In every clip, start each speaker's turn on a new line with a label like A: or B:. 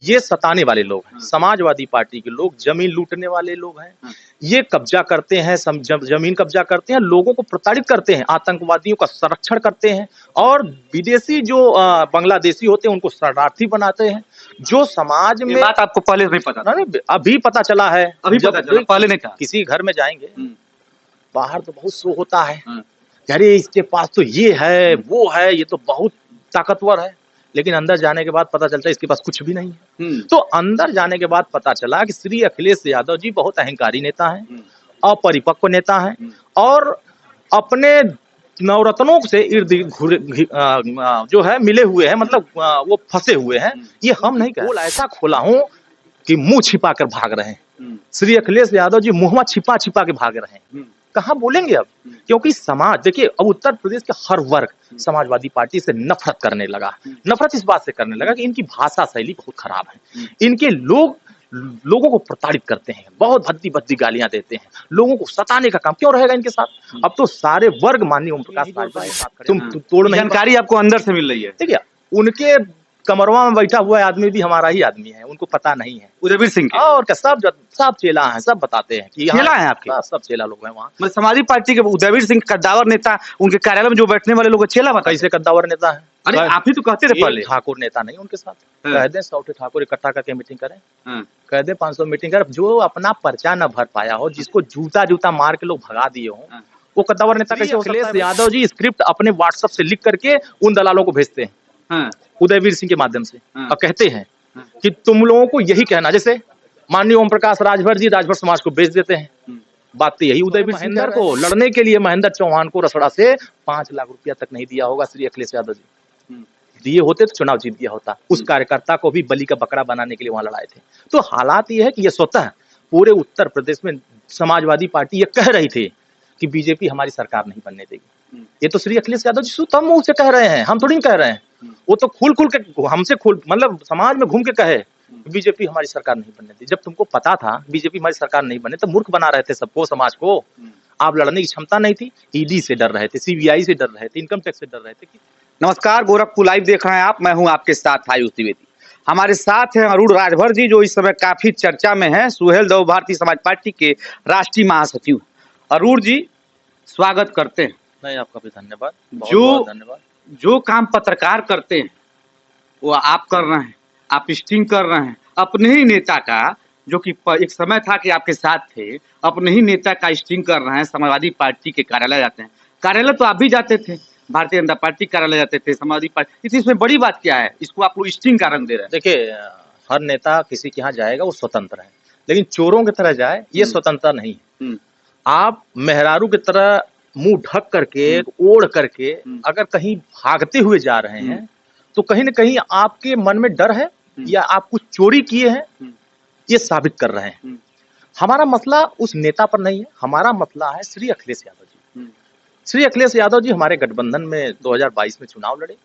A: ये सताने वाले लोग हैं, समाजवादी पार्टी के लोग, जमीन लूटने वाले लोग हैं। ये कब्जा करते हैं, जमीन कब्जा करते हैं, लोगों को प्रताड़ित करते हैं, आतंकवादियों का संरक्षण करते हैं और विदेशी जो बांग्लादेशी होते हैं उनको शरणार्थी बनाते हैं। जो समाज में,
B: बात आपको पहले नहीं पता था?
A: अभी पता चला है,
B: अभी पता चला, पहले नहीं था।
A: किसी घर में जाएंगे, बाहर तो बहुत शो होता है, अरे इसके पास तो ये है, वो है, ये तो बहुत ताकतवर है, लेकिन अंदर जाने के बाद पता चलता है इसके पास कुछ भी नहीं है। तो अंदर जाने के बाद पता चला कि श्री अखिलेश यादव जी बहुत अहंकारी नेता हैं, अपरिपक्व नेता हैं और अपने नवरत्नों से इर्द जो है मिले हुए हैं, मतलब वो फंसे हुए हैं। ये हम नहीं कह, ऐसा खोला हूं कि मुंह छिपा कर भाग रहे हैं। श्री अखिलेश यादव जी मुंह छिपा छिपा के भाग रहे हैं, कहाँ बोलेंगे अब? क्योंकि समाज, देखिए अब उत्तर प्रदेश के हर वर्ग समाजवादी पार्टी से नफरत करने लगा। नफरत इस बात से करने लगा कि इनकी भाषा शैली बहुत खराब है, इनके लोगों को प्रताड़ित करते हैं, बहुत भद्दी भद्दी गालियां देते हैं, लोगों को सताने का काम क्यों रहेगा इनके साथ? अब तो सारे वर्ग माननीय ओम प्रकाश तुम तोड़ नहीं,
B: जानकारी आपको अंदर से मिल रही है।
A: ठीक है, उनके कमरवा में बैठा हुआ आदमी भी हमारा ही आदमी है, उनको पता नहीं है।
B: उदयवीर सिंह के
A: और क्या, सब चेला हैं, सब बताते हैं कि
B: चेला है आपके,
A: सब चेला लोग हैं वहाँ।
B: मतलब समाजवादी पार्टी के उदयवीर सिंह कद्दावर नेता, उनके कार्यालय में जो बैठने वाले लोग चेला बताते?
A: कैसे कद्दावर नेता है?
B: अरे आप ही तो कहते थे पहले।
A: ठाकुर नेता नहीं उनके साथ, कह दे 100 ठाकुर इकट्ठा करके मीटिंग करें, कह दे 500 मीटिंग करें, जो अपना पर्चा न भर पाया हो, जिसको जूता मार के लोग भगा दिए हो, वो कद्दावर नेता कैसे हो सकता है? अखिलेश यादव जी स्क्रिप्ट अपने व्हाट्सएप से लिख करके उन दलालों को भेजते हैं, उदयवीर सिंह के माध्यम से, और कहते हैं कि तुम लोगों को यही कहना, जैसे माननीय ओम प्रकाश राजभर जी राजभर समाज को भेज देते हैं। बात तो यही, उदयवीर सिंह को लड़ने के लिए महेंद्र चौहान को रसड़ा से 5 लाख रुपया तक नहीं दिया होगा श्री अखिलेश यादव जी, दिए होते तो चुनाव जीत गया होता। उस कार्यकर्ता को भी बलि का बकरा बनाने के लिए वहां लड़ाए थे। तो हालात ये है कि ये स्वतः पूरे उत्तर प्रदेश में समाजवादी पार्टी ये कह रही थी कि बीजेपी हमारी सरकार नहीं बनने देगी। ये तो श्री अखिलेश यादव जी स्वतः मुंह से कह रहे हैं, हम थोड़ी कह रहे हैं। वो तो खुल के हमसे मतलब समाज में घूम के कहे बीजेपी हमारी सरकार नहीं बनने दी। जब तुमको पता था बीजेपी हमारी सरकार नहीं बने तो मूर्ख बना रहे थे सबको, समाज को। आप लड़ने की क्षमता नहीं थी, ईडी से डर रहे थे, सीबीआई से डर रहे थे, इनकम टैक्स से डर रहे थे।
B: नमस्कार, गोरखपुर लाइव देख रहे हैं आप, मैं हूं आपके साथ आयुष द्विवेदी। हमारे साथ हैं अरुण राजभर जी, जो इस समय काफी चर्चा में हैं, सुहेलदेव भारतीय समाज पार्टी के राष्ट्रीय महासचिव। अरुण जी स्वागत करते हैं।
A: नहीं, आपका भी धन्यवाद,
B: बहुत धन्यवाद। जो काम पत्रकार करते हैं वो आप कर रहे हैं, आप स्टिंग कर रहे हैं अपने ही नेता का, जो कि एक समय था कि आपके साथ थे, अपने ही नेता का स्टिंग कर रहे हैं। समाजवादी पार्टी के कार्यालय जाते हैं, कार्यालय तो आप भी जाते थे, भारतीय जनता पार्टी कार्यालय जाते थे, समाजवादी पार्टी, इसमें बड़ी बात क्या है? इसको आप लोग स्टिंग का रंग दे रहे हैं।
A: देखिए, हर नेता किसी के यहाँ जाएगा वो स्वतंत्र है, लेकिन चोरों की तरह जाए ये स्वतंत्रता नहीं है। आप मेहरारू की तरह मुंह ढक करके, ओढ़ करके अगर कहीं भागते हुए जा रहे हैं तो कहीं ना कहीं आपके मन में डर है या आप कुछ चोरी किए हैं, ये साबित कर रहे हैं। हमारा मसला उस नेता पर नहीं है, हमारा मसला है श्री अखिलेश यादव जी। श्री अखिलेश यादव जी हमारे गठबंधन में 2022 में चुनाव लड़े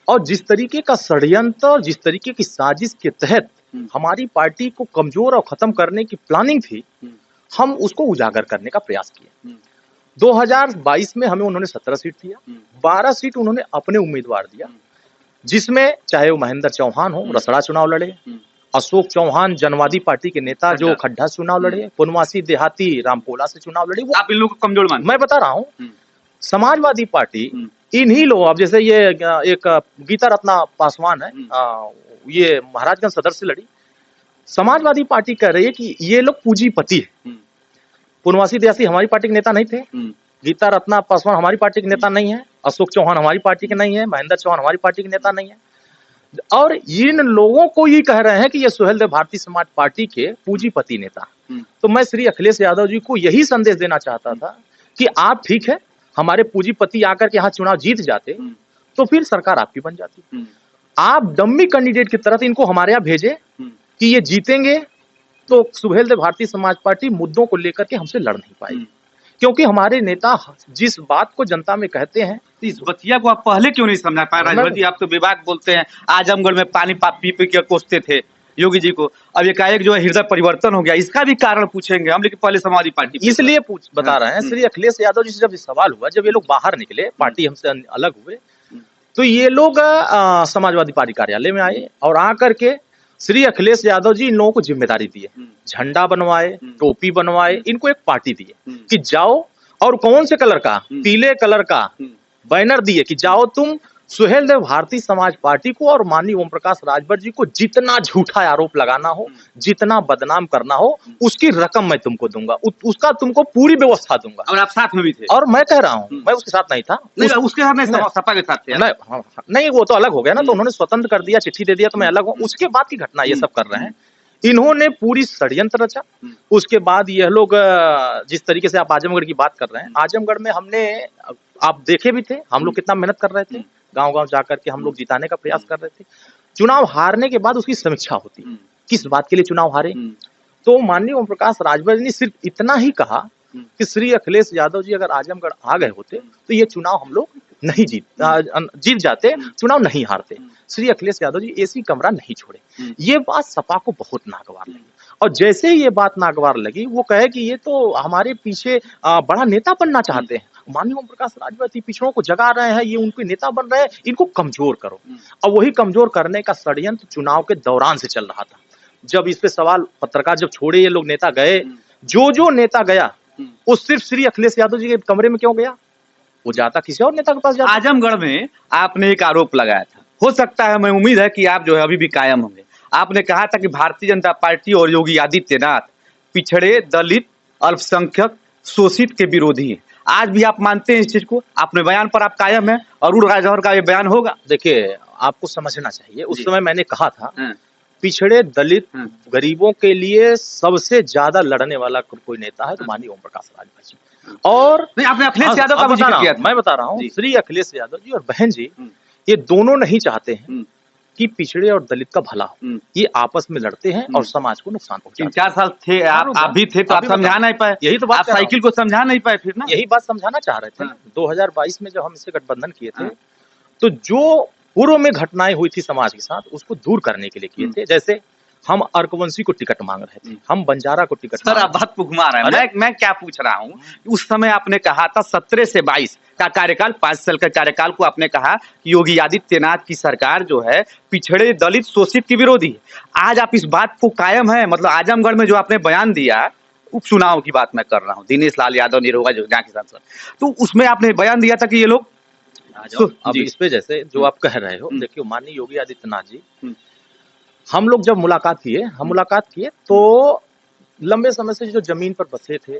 A: और जिस तरीके का षड्यंत्र और जिस तरीके की साजिश के तहत हमारी पार्टी को कमजोर और खत्म करने की प्लानिंग थी, हम उसको उजागर करने का प्रयास किया। 2022 में हमें उन्होंने 17 सीट दिया, 12 सीट उन्होंने अपने उम्मीदवार दिया, जिसमें चाहे वो महेंद्र चौहान हो, रसड़ा चुनाव लड़े, अशोक चौहान जनवादी पार्टी के नेता जो खड्डा चुनाव लड़े, पुनवासी देहाती रामकोला से चुनाव लड़े। वो
B: आप इन लोगों को कमजोर मान?
A: मैं बता रहा हूँ, समाजवादी पार्टी इन्हीं लोग, अब जैसे ये एक गीता रत्ना पासवान है, ये महाराजगंज सदर से लड़ी। समाजवादी पार्टी कह रही है कि ये लोग पूंजीपति है। पुनवासी देहाती हमारी पार्टी के नेता नहीं थे, गीता रत्ना पासवान हमारी पार्टी के नेता नहीं है, अशोक चौहान हमारी पार्टी के नहीं है, महेंद्र चौहान हमारी पार्टी के नेता नहीं है। और इन लोगों को ये कह रहे हैं कि ये सुहेलदेव भारतीय समाज पार्टी के पूंजीपति नेता। तो मैं श्री अखिलेश यादव जी को यही संदेश देना चाहता था कि आप ठीक है, हमारे पूंजीपति आकर के यहाँ चुनाव जीत जाते तो फिर सरकार आपकी बन जाती। आप डम्मी कैंडिडेट की तरह इनको हमारे यहाँ भेजे कि ये जीतेंगे तो सुहेलदेव भारतीय समाज पार्टी मुद्दों को लेकर के हमसे लड़ नहीं पाएगी, क्योंकि हमारे नेता जिस बात को जनता में कहते हैं,
B: इस बतिया को आप पहले क्यों नहीं समझा पाए? राजभर जी, आप तो विभाग बोलते हैं, आजमगढ़ में पानी पी पी के कोसते थे योगी जी को, अब एकाएक जो है हृदय परिवर्तन हो गया, इसका भी कारण पूछेंगे हम, लेकिन पहले समाजवादी पार्टी
A: इसलिए बता रहे हैं। श्री अखिलेश यादव जी से जब सवाल हुआ, जब ये लोग बाहर निकले, पार्टी हमसे अलग हुए, तो ये लोग समाजवादी पार्टी कार्यालय में आए और आकर के श्री अखिलेश यादव जी इन लोगों को जिम्मेदारी दी है, झंडा बनवाए, टोपी बनवाए, इनको एक पार्टी दी है कि जाओ, और कौन से कलर का, पीले कलर का बैनर दिए कि जाओ तुम सुहेल देव भारतीय समाज पार्टी को और माननीय ओम प्रकाश राजभर जी को जितना झूठा आरोप लगाना हो, जितना बदनाम करना हो, उसकी रकम मैं तुमको दूंगा, उसका तुमको पूरी व्यवस्था दूंगा।
B: और आप साथ में भी थे?
A: और मैं कह रहा हूँ, मैं उसके साथ नहीं था।
B: उसके साथ नहीं, सपा के साथ थे?
A: नहीं, वो तो अलग हो गया ना, तो उन्होंने स्वतंत्र कर दिया, चिट्ठी दे दिया, तो मैं अलग हूँ। उसके बाद की घटना ये सब कर रहे हैं। इन्होंने पूरी षड्यंत्र रचा। उसके बाद यह लोग जिस तरीके से आप आजमगढ़ की बात कर रहे हैं, आजमगढ़ में हमने, आप देखे भी थे हम लोग कितना मेहनत कर रहे थे, गांव-गांव जाकर के हम लोग जिताने का प्रयास कर रहे थे। चुनाव हारने के बाद उसकी समीक्षा होती है, किस बात के लिए चुनाव हारे। तो माननीय ओम प्रकाश राजभर ने सिर्फ इतना ही कहा कि श्री अखिलेश यादव जी अगर आजमगढ़ आ गए होते तो ये चुनाव हम लोग नहीं जीत जाते, चुनाव नहीं हारते। श्री अखिलेश यादव जी एसी कमरा नहीं छोड़े। ये बात सपा को बहुत नागवार लगी, और जैसे ही ये बात नागवार लगी, वो कहे कि ये तो हमारे पीछे बड़ा नेता बनना चाहते हैं। माननीय ओम प्रकाश राजभर पिछड़ों को जगा रहे हैं, ये उनके नेता बन रहे हैं, इनको कमजोर करो। और वही कमजोर करने का षड्यंत्र चुनाव के दौरान से चल रहा था। जब इस पे सवाल पत्रकार जब छोड़े, ये लोग नेता गए, जो नेता गया वो सिर्फ श्री अखिलेश यादव जी के कमरे में क्यों गया? वो जाता किसी और नेता के पास जाता।
B: आजमगढ़ में आपने एक आरोप लगाया था, हो सकता है, मैं उम्मीद है कि आप जो है अभी भी कायम होंगे। आपने कहा था कि भारतीय जनता पार्टी और योगी आदित्यनाथ पिछड़े, दलित, अल्पसंख्यक, शोषित के विरोधी है। आज भी आप मानते हैं इस चीज को? अपने बयान पर आप कायम है और राजभर का ये बयान होगा?
A: देखिए, आपको समझना चाहिए, उस समय मैंने कहा था पिछड़े, दलित, गरीबों के लिए सबसे ज्यादा लड़ने वाला कोई नेता है तो माननीय ओम प्रकाश राजभर जी। और
B: नहीं, आपने अखिलेश यादव का जिक्र किया था।
A: मैं बता रहा हूँ, श्री अखिलेश यादव जी और बहन जी ये दोनों नहीं चाहते हैं कि पिछड़े और दलित का भला हो। ये आपस में लड़ते हैं और समाज को नुकसान पहुंचाते हैं।
B: 4 साल थे आप भी थे, तो आप समझा नहीं पाए।
A: यही तो बात,
B: आप साइकिल को समझा नहीं पाए फिर ना?
A: यही बात समझाना चाह रहे थे। 2022 में जब हम इससे गठबंधन किए थे, तो जो पूर्व में घटनाएं हुई थी समाज के साथ, उसको दूर करने के लिए किए थे। जैसे हम अर्कवंशी को टिकट मांग रहे थे, हम बंजारा को टिकट।
B: सर, आप बात को घुमा रहे हैं। मैं क्या पूछ रहा हूँ, उस समय आपने कहा था 17 से 22 का कार्यकाल, 5 साल का कार्यकाल को आपने कहा कि योगी आदित्यनाथ की सरकार जो है पिछड़े, दलित, शोषित के विरोधी है। आज आप इस बात को कायम है? मतलब आजमगढ़ में जो आपने बयान दिया, उपचुनाव की बात मैं कर रहा हूँ, दिनेश लाल यादव निरोगा जो यहाँ के सांसद, तो उसमें आपने बयान दिया था कि ये लोग
A: अब इस पे जैसे जो आप कह रहे हो, देखिए माननीय योगी आदित्यनाथ जी, हम लोग जब मुलाकात किए तो लंबे समय से जो जमीन पर बसे थे,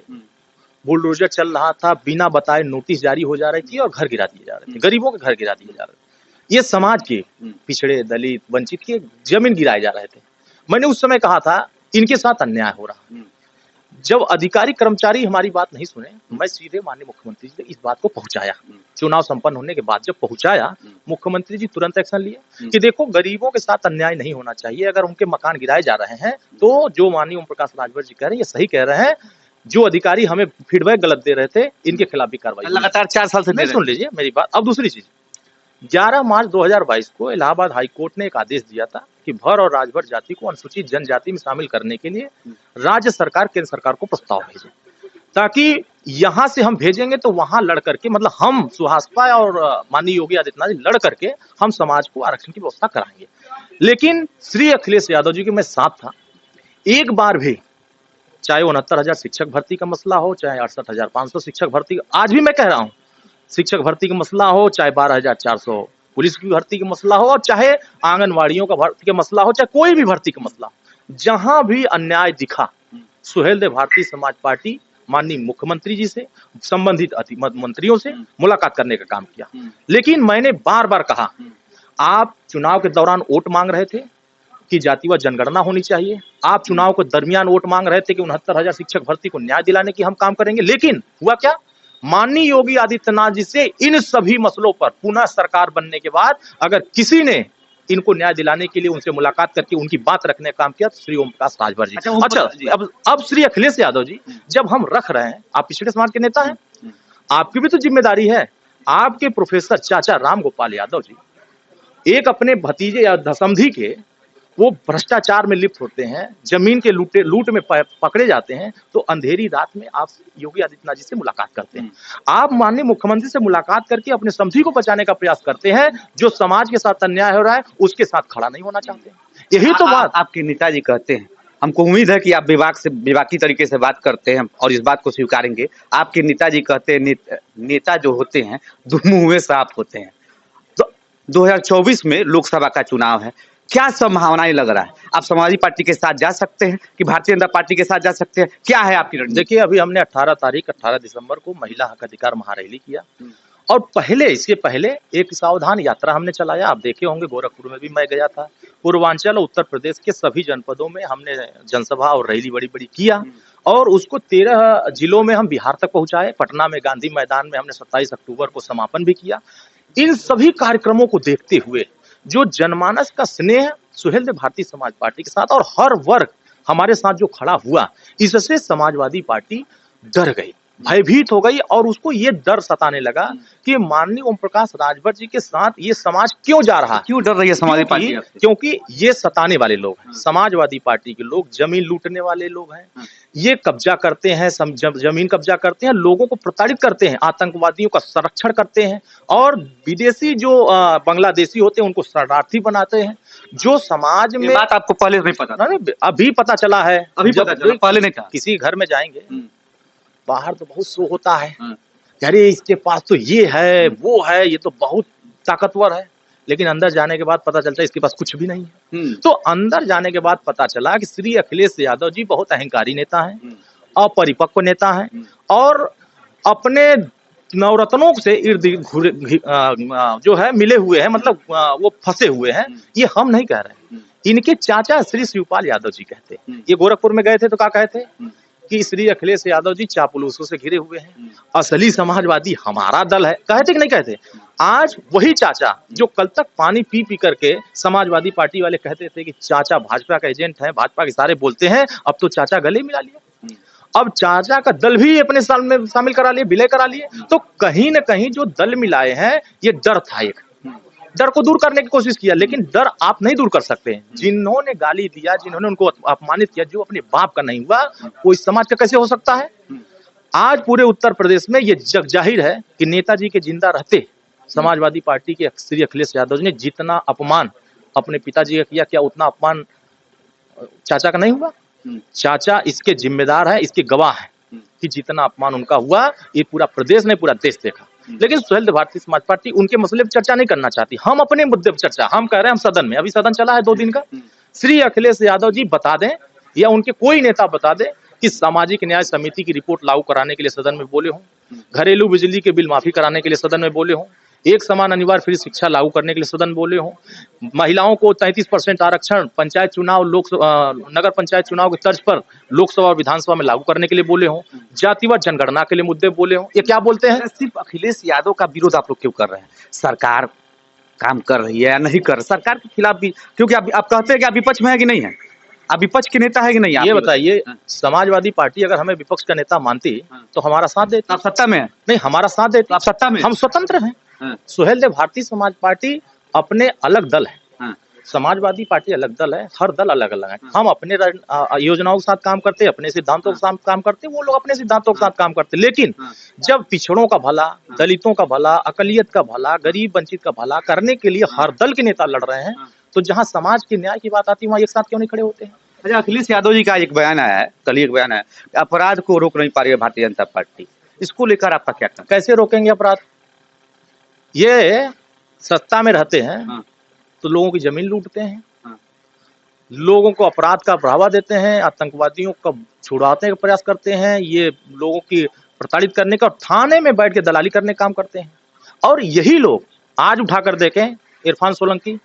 A: बुलडोजर चल रहा था, बिना बताए नोटिस जारी हो जा रही थी और घर गिरा दिए जा रहे थे, गरीबों के घर गिरा दिए जा रहे थे। ये समाज के पिछड़े, दलित, वंचित के जमीन गिराए जा रहे थे। मैंने उस समय कहा था इनके साथ अन्याय हो रहा। जब अधिकारी कर्मचारी हमारी बात नहीं सुने, मैं सीधे माननीय मुख्यमंत्री जी इस बात को पहुंचाया। चुनाव संपन्न होने के बाद जब पहुंचाया, मुख्यमंत्री जी तुरंत एक्शन लिए कि देखो गरीबों के साथ अन्याय नहीं होना चाहिए। अगर उनके मकान गिराए जा रहे हैं तो जो माननीय ओम प्रकाश राजभर जी कह रहे हैं ये सही कह रहे हैं। जो अधिकारी हमें फीडबैक गलत दे रहे थे, इनके खिलाफ भी कार्रवाई।
B: लगातार 4 साल से
A: सुन लीजिए मेरी बात। अब दूसरी चीज, 11 मार्च 2022 को इलाहाबाद हाईकोर्ट ने एक आदेश दिया था कि भर और राजभर जाति को अनुसूचित जनजाति में शामिल करने के लिए राज्य सरकार केंद्र सरकार को प्रस्ताव भेजे, ताकि यहां से हम भेजेंगे तो वहां लड़ करके, मतलब हम सुहासपा और माननीय योगी आदित्यनाथ जी लड़ करके हम समाज को आरक्षण की व्यवस्था कराएंगे। लेकिन श्री अखिलेश यादव जी के मैं साथ था, एक बार भी, चाहे 69,000 शिक्षक भर्ती का मसला हो, चाहे 68,500 शिक्षक भर्ती, आज भी मैं कह रहा हूँ शिक्षक भर्ती का मसला हो, चाहे 12,400 पुलिस की भर्ती का मसला हो, और चाहे आंगनवाड़ियों का भर्ती का मसला हो, चाहे कोई भी भर्ती का मसला हो, जहां भी अन्याय दिखा, सुहेल देव भारतीय समाज पार्टी माननीय मुख्यमंत्री जी से, संबंधित मंत्रियों से मुलाकात करने का काम किया। लेकिन मैंने बार बार कहा, आप चुनाव के दौरान वोट मांग रहे थे कि जातिवार जनगणना होनी चाहिए, आप चुनाव के दरमियान वोट मांग रहे थे कि 69,000 शिक्षक भर्ती को न्याय दिलाने की हम काम करेंगे। लेकिन हुआ क्या? माननीय योगी आदित्यनाथ जी से इन सभी मसलों पर पुनः सरकार बनने के बाद अगर किसी ने इनको न्याय दिलाने के लिए उनसे मुलाकात करके उनकी बात रखने का काम किया तो श्री ओम प्रकाश राजभर जी। अच्छा, अब श्री अखिलेश यादव जी जब हम रख रहे हैं, आप पिछड़े समाज के नेता हैं, आपकी भी तो जिम्मेदारी है। आपके प्रोफेसर चाचा राम गोपाल यादव जी एक अपने भतीजे या दसमधी के वो भ्रष्टाचार में लिप्त होते हैं, जमीन के लूट में पकड़े जाते हैं, तो अंधेरी रात में आप योगी आदित्यनाथ जी से मुलाकात करते हैं। आप माननीय मुख्यमंत्री से मुलाकात करके अपने समधी को बचाने का प्रयास करते हैं। जो समाज के साथ अन्याय हो रहा है उसके साथ खड़ा नहीं होना चाहते। यही तो बात
B: आपके नेताजी कहते हैं। हमको उम्मीद है कि आप विवाकी तरीके से बात करते हैं और इस बात को स्वीकारेंगे। आपके नेताजी कहते हैं नेता जो होते हैं दो मुंह में साफ होते हैं। तो 2024 में लोकसभा का चुनाव है, क्या संभावनाएं लग रहा है? आप समाजवादी पार्टी के साथ जा सकते हैं कि भारतीय जनता पार्टी के साथ जा सकते हैं? क्या है आपकी रणनीति?
A: देखिए, अभी हमने 18 दिसंबर को महिला हक अधिकार महारैली किया और इसके पहले एक सावधान यात्रा हमने चलाया। आप देखे होंगे, गोरखपुर में भी मैं गया था। पूर्वांचल और उत्तर प्रदेश के सभी जनपदों में हमने जनसभा और रैली बड़ी किया और उसको 13 जिलों में हम बिहार तक पहुंचाए। पटना में गांधी मैदान में हमने 27 अक्टूबर को समापन भी किया। इन सभी कार्यक्रमों को देखते हुए जो जनमानस का स्नेह सुहेलदेव भारतीय समाज पार्टी के साथ और हर वर्ग हमारे साथ जो खड़ा हुआ, इससे समाजवादी पार्टी डर गई, भयभीत हो गई और उसको ये डर सताने लगा कि माननीय ओम प्रकाश राजभर जी के साथ ये समाज क्यों जा रहा है,
B: क्यों डर रही है समाजवादी पार्टी?
A: क्योंकि ये सताने वाले लोग हैं। समाजवादी पार्टी के लोग जमीन लूटने वाले लोग हैं, ये कब्जा करते हैं, जमीन कब्जा करते हैं, लोगों को प्रताड़ित करते हैं, आतंकवादियों का संरक्षण करते हैं और विदेशी जो बांग्लादेशी होते हैं उनको शरणार्थी बनाते हैं। जो समाज में
B: बात आपको पहले नहीं पता था?
A: अभी पता चला है,
B: अभी पता चला, पहले नहीं था।
A: किसी घर में जाएंगे, बाहर तो बहुत शो होता है, अरे इसके पास तो ये है वो है, ये तो बहुत ताकतवर है, लेकिन अंदर जाने के बाद पता चलता है इसके पास कुछ भी नहीं है। तो अंदर जाने के बाद पता चला कि श्री अखिलेश यादव जी बहुत अहंकारी नेता हैं, अपरिपक्व नेता हैं और अपने नवरत्नों से इर्द जो है मिले हुए हैं, मतलब वो फंसे हुए हैं। ये हम नहीं कह रहे, इनके चाचा श्री शिवपाल यादव जी कहते हैं। ये गोरखपुर में गए थे तो क्या कहे थे कि श्री अखिलेश यादव जी चापलूसों से घिरे हुए हैं, असली समाजवादी हमारा दल है। कहते कि नहीं कहते? आज वही चाचा जो कल तक पानी पी करके समाजवादी पार्टी वाले कहते थे कि चाचा भाजपा का एजेंट है, भाजपा के सारे बोलते हैं, अब तो चाचा गले मिला लिया, अब चाचा का दल भी अपने साल में शामिल करा लिए, विलय करा लिए। तो कहीं ना कहीं जो दल मिलाए हैं, ये डर था, एक डर को दूर करने की कोशिश किया, लेकिन डर आप नहीं दूर कर सकते। जिन्होंने गाली दिया, जिन्होंने उनको अपमानित किया, जो अपने बाप का नहीं हुआ, वो इस समाज का कैसे हो सकता है? आज पूरे उत्तर प्रदेश में ये जग जाहिर है कि नेताजी के जिंदा रहते समाजवादी पार्टी के श्री अखिलेश यादव जी ने जितना अपमान अपने पिताजी का किया, क्या उतना अपमान चाचा का नहीं हुआ? चाचा इसके जिम्मेदार है, इसके गवाह है कि जितना अपमान उनका हुआ, ये पूरा प्रदेश ने, पूरा देश देखा। लेकिन सुहेलदेव भारतीय समाज पार्टी उनके मसले पर चर्चा नहीं करना चाहती। हम अपने मुद्दे पर चर्चा, हम कह रहे हैं, हम सदन में, अभी सदन चला है 2 दिन का, श्री अखिलेश यादव जी बता दें या उनके कोई नेता बता दे कि सामाजिक न्याय समिति की रिपोर्ट लागू कराने के लिए सदन में बोले हों, घरेलू बिजली के बिल माफी कराने के लिए सदन में बोले हों, एक समान अनिवार्य फ्री शिक्षा लागू करने के लिए सदन बोले हों, महिलाओं को 33% आरक्षण पंचायत चुनाव, नगर पंचायत चुनाव की तर्ज पर लोकसभा और विधानसभा में लागू करने के लिए बोले हों, जातिवाद जनगणना के लिए मुद्दे बोले हों। ये क्या बोलते हैं?
B: सिर्फ अखिलेश यादव का विरोध आप लोग क्यों कर रहे हैं? सरकार काम कर रही है या नहीं कर? सरकार के खिलाफ भी, क्योंकि आप कहते हैं कि आप विपक्ष में है कि नहीं है? आप विपक्ष के नेता है कि नहीं?
A: ये बताइए, समाजवादी पार्टी अगर हमें विपक्ष का नेता मानती तो हमारा साथ देती।
B: आप सत्ता में है?
A: नहीं, हमारा साथ देती।
B: आप सत्ता में?
A: हम स्वतंत्र हैं। सुहेलदेव भारतीय समाज पार्टी अपने अलग दल है, समाजवादी पार्टी अलग दल है, हर दल अलग अलग है। हम अपने योजनाओं के साथ काम करते, अपने सिद्धांतों के साथ काम करते, वो लोग अपने सिद्धांतों के साथ काम करते। लेकिन जब पिछड़ों का भला, दलितों का भला, अकलियत का भला, गरीब वंचित का भला करने के लिए हर दल के नेता लड़ रहे हैं, तो जहां समाज के न्याय की बात आती है वहां एक साथ क्यों नहीं खड़े होते हैं?
B: अच्छा, अखिलेश यादव जी का एक बयान आया है, कल एक बयान आया, अपराध को रोक नहीं पा रही है भारतीय जनता पार्टी, इसको लेकर आपका क्या कहना?
A: कैसे रोकेंगे अपराध? ये सत्ता में रहते हैं तो लोगों की जमीन लूटते हैं, लोगों को अपराध का बढ़ावा देते हैं, आतंकवादियों का छुड़ाने का प्रयास करते हैं, ये लोगों की प्रताड़ित करने का, थाने में बैठ के दलाली करने का काम करते हैं। और यही लोग आज उठाकर देखें, इरफान सोलंकी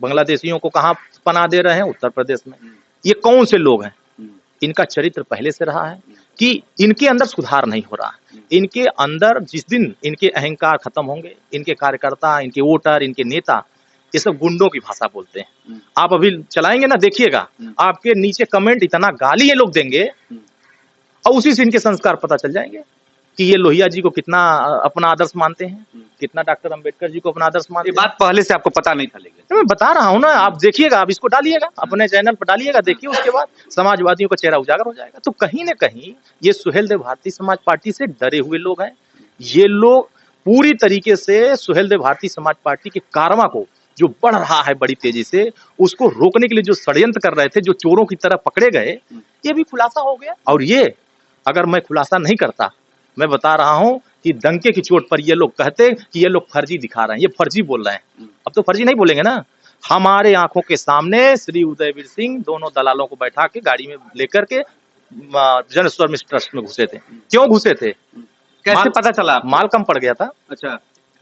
A: बांग्लादेशियों को कहां पनाह दे रहे हैं? उत्तर प्रदेश में। ये कौन से लोग हैं? इनका चरित्र पहले से रहा है कि इनके अंदर सुधार नहीं हो रहा। इनके अंदर जिस दिन इनके अहंकार खत्म होंगे, इनके कार्यकर्ता, इनके वोटर, इनके नेता, ये सब गुंडों की भाषा बोलते हैं। आप अभी चलाएंगे ना, देखिएगा, आपके नीचे कमेंट इतना गाली ये लोग देंगे और उसी से इनके संस्कार पता चल जाएंगे कि ये लोहिया जी को कितना अपना आदर्श मानते हैं, कितना डॉक्टर अंबेडकर जी को अपना आदर्श मानते हैं।
B: ये बात पहले से आपको पता नहीं था? लेकिन
A: मैं बता रहा हूँ ना, आप देखिएगा, आप इसको डालिएगा अपने चैनल पर, डालिएगा, देखिए, उसके बाद समाजवादियों का चेहरा उजागर हो जाएगा। तो कहीं ना कहीं ये सुहेलदेव भारतीय समाज पार्टी से डरे हुए लोग हैं। ये लोग पूरी तरीके से सुहेलदेव भारतीय समाज पार्टी के कारवां को जो बढ़ रहा है बड़ी तेजी से, उसको रोकने के लिए जो षड्यंत्र कर रहे थे, जो चोरों की तरह पकड़े गए, ये भी खुलासा हो गया। और ये अगर मैं खुलासा नहीं करता, मैं बता रहा हूं कि डंके की चोट पर ये लोग कहते कि ये लोग फर्जी दिखा रहे हैं, ये फर्जी बोल रहे हैं। अब तो फर्जी नहीं बोलेंगे ना। हमारे आंखों के सामने श्री उदयवीर सिंह दोनों दलालों को बैठा के गाड़ी में लेकर के जन स्वास्थ्य ट्रस्ट में घुसे थे। क्यों घुसे थे?
B: कैसे पता चला?
A: माल कम पड़ गया था।
B: अच्छा,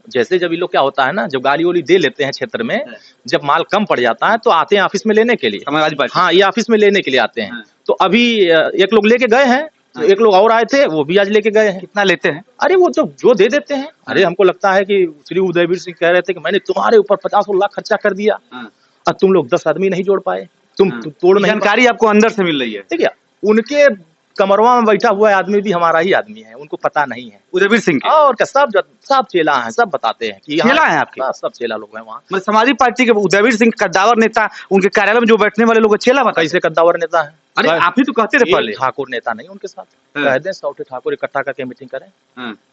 A: जैसे जब ये लोग क्या होता है ना, जब गाली वाली दे लेते हैं क्षेत्र में, जब माल कम पड़ जाता है तो आते हैं ऑफिस में लेने के लिए।
B: समाजवादी पार्टी,
A: हाँ, ये ऑफिस में लेने के लिए आते हैं। तो अभी एक लोग लेके गए हैं, तो एक लोग और आए थे, वो भी आज लेके गए हैं।
B: कितना लेते हैं?
A: अरे वो जो दे देते हैं। अरे हमको लगता है कि श्री उदयवीर सिंह कह रहे थे कि मैंने तुम्हारे ऊपर 50 लाख खर्चा कर दिया और तुम लोग 10 आदमी नहीं जोड़ पाए, तुम तोड़ नहीं।
B: जानकारी आपको अंदर से मिल रही है?
A: ठीक है, उनके कमरवा में बैठा हुआ आदमी भी हमारा ही आदमी है, उनको पता नहीं है।
B: उदयवीर सिंह के?
A: और क्या, सब चेला हैं, सब बताते हैं कि
B: चेला है आपके?
A: सब चेला लोग हैं वहाँ।
B: मतलब समाजवादी पार्टी के उदयवीर सिंह कद्दावर नेता, उनके कार्यालय में जो बैठने वाले लोग चेला बताए?
A: कैसे कद्दावर नेता है?
B: अरे आप ही तो कहते थे पहले।
A: ठाकुर नेता नहीं उनके साथ। कह दे 100 ठाकुर इकट्ठा करके मीटिंग करें,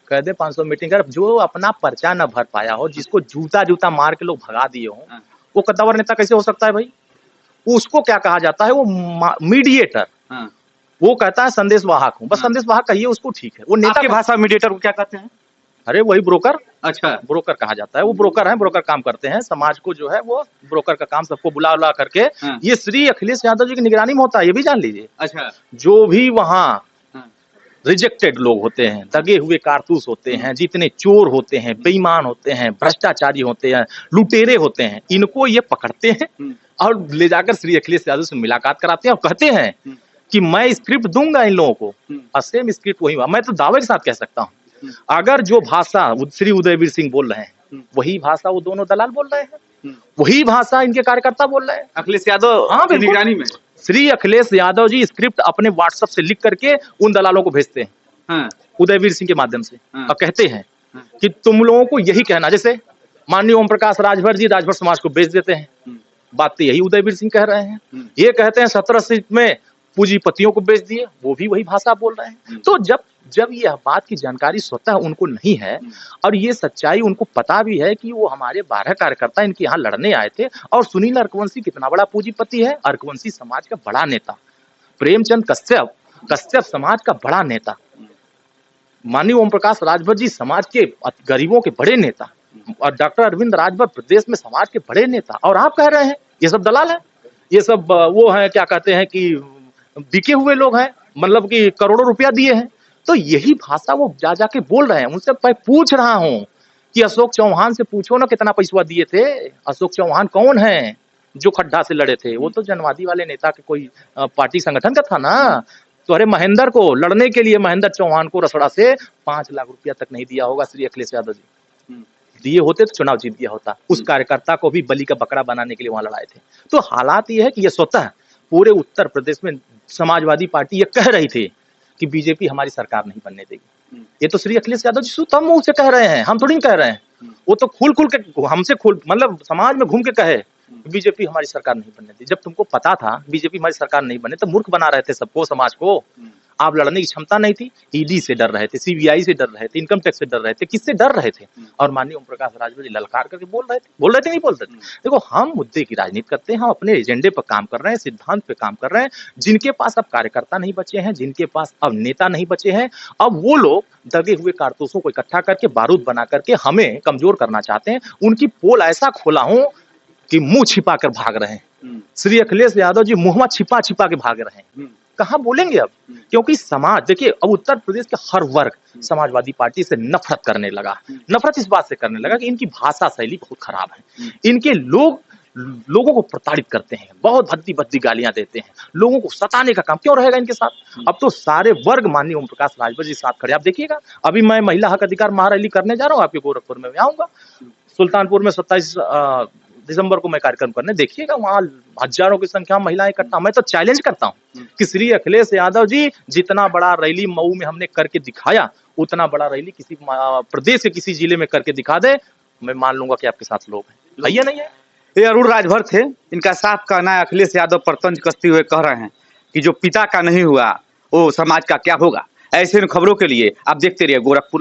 A: कह दे 500 मीटिंग करें। जो अपना पर्चा न भर पाया हो, जिसको जूता मार के लोग भगा दिए हो, वो कद्दावर नेता कैसे हो सकता है भाई? उसको क्या कहा जाता है? वो मीडिएटर। वो कहता है संदेश वाहक हूँ, बस संदेश वाहक कहिए उसको, ठीक है। वो नेता की भाषा
B: मीडिएटर को क्या कहते हैं?
A: अरे वही ब्रोकर।
B: अच्छा,
A: ब्रोकर कहा जाता है। वो ब्रोकर है, ब्रोकर काम करते हैं समाज को, जो है वो ब्रोकर का काम, सबको बुला उला करके। ये श्री अखिलेश यादव जी की निगरानी में होता है, ये भी जान लीजिए।
B: अच्छा,
A: जो भी वहाँ रिजेक्टेड लोग होते हैं, दगे हुए कारतूस होते हैं, जितने चोर होते हैं, बेईमान होते हैं, भ्रष्टाचारी होते हैं, लुटेरे होते हैं, इनको ये पकड़ते हैं और ले जाकर श्री अखिलेश यादव से मुलाकात कराते हैं और कहते हैं कि मैं स्क्रिप्ट दूंगा इन लोगों को, और सेम स्क्रिप्ट वही। मैं तो दावे के साथ कह सकता हूँ, अगर जो भाषा श्री उदयवीर सिंह बोल रहे हैं, वही भाषा वो दोनों दलाल बोल रहे हैं, वही भाषा इनके कार्यकर्ता बोल रहे हैं।
B: अखिलेश यादव की निगरानी में
A: श्री अखिलेश यादव जी स्क्रिप्ट अपने व्हाट्सएप से लिख करके उन दलालों को भेजते हैं, उदयवीर सिंह के माध्यम से, और कहते हैं कि तुम लोगों को यही कहना। जैसे माननीय ओम प्रकाश राजभर जी राजभर समाज को बेच देते हैं, बात तो यही उदयवीर सिंह कह रहे हैं। ये कहते हैं 17 सीट में पूंजीपतियों को बेच दिए, वो भी वही भाषा बोल रहे हैं। तो जब यह बात की जानकारी स्वतः उनको नहीं है, और ये सच्चाई उनको पता भी है कि वो हमारे 12 कार्यकर्ता इनके यहाँ लड़ने आए थे, और सुनील अर्कवंशी कितना बड़ा पूंजीपति है, अर्कवंशी समाज का बड़ा नेता, प्रेमचंद कश्यप समाज का बड़ा नेता, माननीय ओम प्रकाश राजभर जी समाज के गरीबों के बड़े नेता, और डॉक्टर अरविंद राजभर प्रदेश में समाज के बड़े नेता, और आप कह रहे हैं ये सब दलाल है, ये सब वो है, क्या कहते हैं कि बिके हुए लोग हैं, मतलब कि करोड़ों रुपया दिए हैं। तो यही भाषा वो जाके बोल रहे हैं। उनसे मैं पूछ रहा हूं कि अशोक चौहान से पूछो ना कितना पैसा दिए थे। अशोक चौहान कौन है जो खड्डा से लड़े थे? वो तो जनवादी वाले नेता के कोई पार्टी संगठन का था ना। तो अरे महेंद्र को लड़ने के लिए, महेंद्र चौहान को रसड़ा से 5 लाख रुपया तक नहीं दिया होगा श्री अखिलेश यादव जी। दिए होते तो चुनाव जीत गया होता। उस कार्यकर्ता को भी बलि का बकरा बनाने के लिए वहां लड़ाए थे। तो हालात ये है कि ये स्वतः पूरे उत्तर प्रदेश में समाजवादी पार्टी ये कह रही थी कि बीजेपी हमारी सरकार नहीं बनने देगी। ये तो श्री अखिलेश यादव जी स्वतः मुंह से कह रहे हैं, हम थोड़ी कह रहे हैं। वो तो खुल के हमसे मतलब समाज में घूम के कहे बीजेपी हमारी सरकार नहीं बनने दी। जब तुमको पता था बीजेपी हमारी सरकार नहीं बने, तो मूर्ख बना रहे थे सबको, समाज को। आप लड़ने की क्षमता नहीं थी। ईडी से डर रहे थे, सीबीआई से डर रहे थे, इनकम टैक्स से डर रहे थे, किससे डर रहे थे? और माननीय ओम प्रकाश राजभर जी ललकार करके बोल रहे थे नहीं बोल रहे थे। देखो, हम मुद्दे की राजनीति करते हैं, हम अपने एजेंडे पर काम कर रहे हैं, सिद्धांत पे काम कर रहे हैं। जिनके पास अब कार्यकर्ता नहीं बचे हैं, जिनके पास अब नेता नहीं बचे हैं, अब वो लोग दगे हुए कारतूसों को इकट्ठा करके बारूद बना करके हमें कमजोर करना चाहते हैं। उनकी पोल ऐसा खोला हूं कि मुंह छिपा कर भाग रहे हैं। श्री अखिलेश यादव जी मुंह छिपा के भाग रहे हैं। कहाँ बोलेंगे अब? क्योंकि समाज, देखिए, अब उत्तर प्रदेश के हर वर्ग समाजवादी पार्टी से नफरत करने लगा। नफरत इस बात से करने लगा कि इनकी भाषा शैली बहुत खराब है। इनके लोगों को प्रताड़ित करते हैं, बहुत भद्दी गालियां देते हैं, लोगों को सताने का काम क्यों रहेगा इनके साथ? अब तो सारे वर्ग माननीय ओम प्रकाश राजभर जी साथ खड़े। आप देखिएगा, अभी मैं महिला हक अधिकार महारैली करने जा रहा हूँ आपके गोरखपुर में, आऊंगा। सुल्तानपुर में 27 दिसंबर को मैं कार्यक्रम करने, देखिएगा, वहां हजारों की संख्या में महिलाएं इकट्ठा। मैं तो चैलेंज करता हूं कि श्री अखिलेश यादव जी जितना बड़ा रैली मऊ में हमने करके दिखाया, उतना बड़ा रैली किसी प्रदेश के किसी जिले में करके दिखा दे, मैं मान लूंगा कि आपके साथ लोग हैं। भैया नहीं है।
B: ये अरुण राजभर थे, इनका साफ कहना है अखिलेश यादव पर तंज कसते हुए कह रहे हैं कि जो पिता का नहीं हुआ वो समाज का क्या होगा। ऐसे खबरों के लिए आप देखते रहिए गोरखपुर।